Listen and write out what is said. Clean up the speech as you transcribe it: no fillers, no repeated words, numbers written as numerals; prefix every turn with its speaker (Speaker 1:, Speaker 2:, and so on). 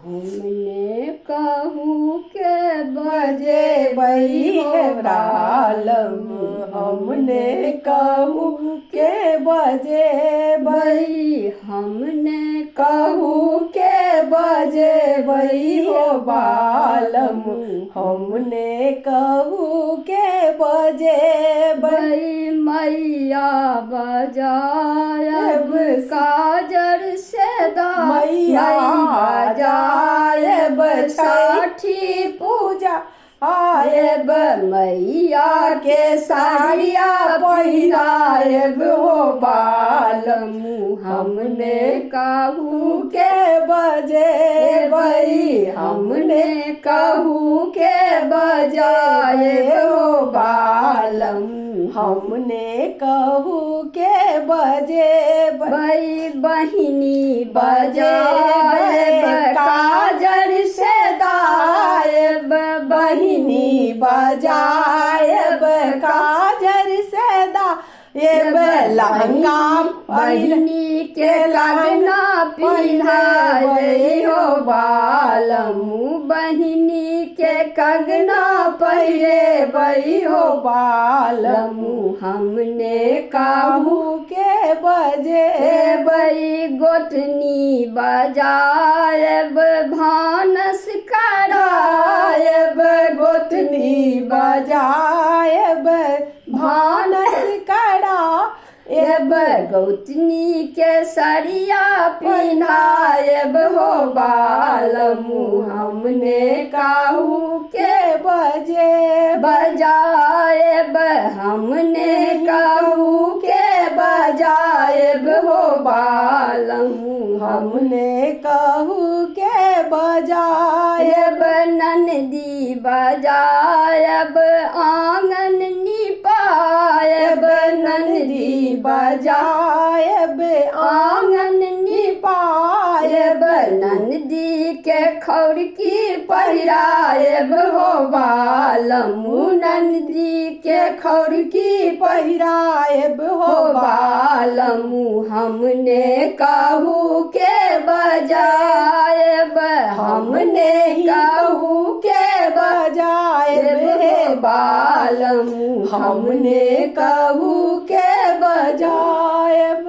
Speaker 1: हमने कहू के बजे बई
Speaker 2: बालम हमने कहू के बजे
Speaker 1: बई हमने
Speaker 2: कहू के बजे बई हो बालम हमने कहू के बजे
Speaker 1: बई मैया बजायब काजर से
Speaker 2: मैया
Speaker 1: बजायब छठी पूजा आयब मैया के साड़िया पहिरायब हो बालम हमने कहू के बजे बई हमने कहू के बजाए हो बालम
Speaker 2: हमने कहू के बजे
Speaker 1: बई बहिनी बजायब काजर से दायब
Speaker 2: बहिनी बजायब काजर से दायब लहंगा
Speaker 1: बहिनी के लगना पिन्हाए हो बालम बहिनी के कंगना पहिरे बई हो बालम हमने कहू
Speaker 2: के बजे
Speaker 1: बई गोतनी बजायब भानस करायब
Speaker 2: गोतनी बजायब भानस करा
Speaker 1: एब गौतनी के सरिया पिन्हायब हो बालम हमने कहू के
Speaker 2: बजे
Speaker 1: बजायब हमने कहू के बजायब हो बालम
Speaker 2: हमने कहू के बजायब
Speaker 1: ननदी बजायब आंगन निपायब ननदी
Speaker 2: बजायब
Speaker 1: आंगन निपायब ननदी के खौड़की पहिरायब हो बालम ननदी के खौड़की
Speaker 2: पहिरायब हो
Speaker 1: बालम हमने कहू के बजायब हमने कहू के
Speaker 2: बजायब
Speaker 1: बालम
Speaker 2: हमने कहू के बजायब।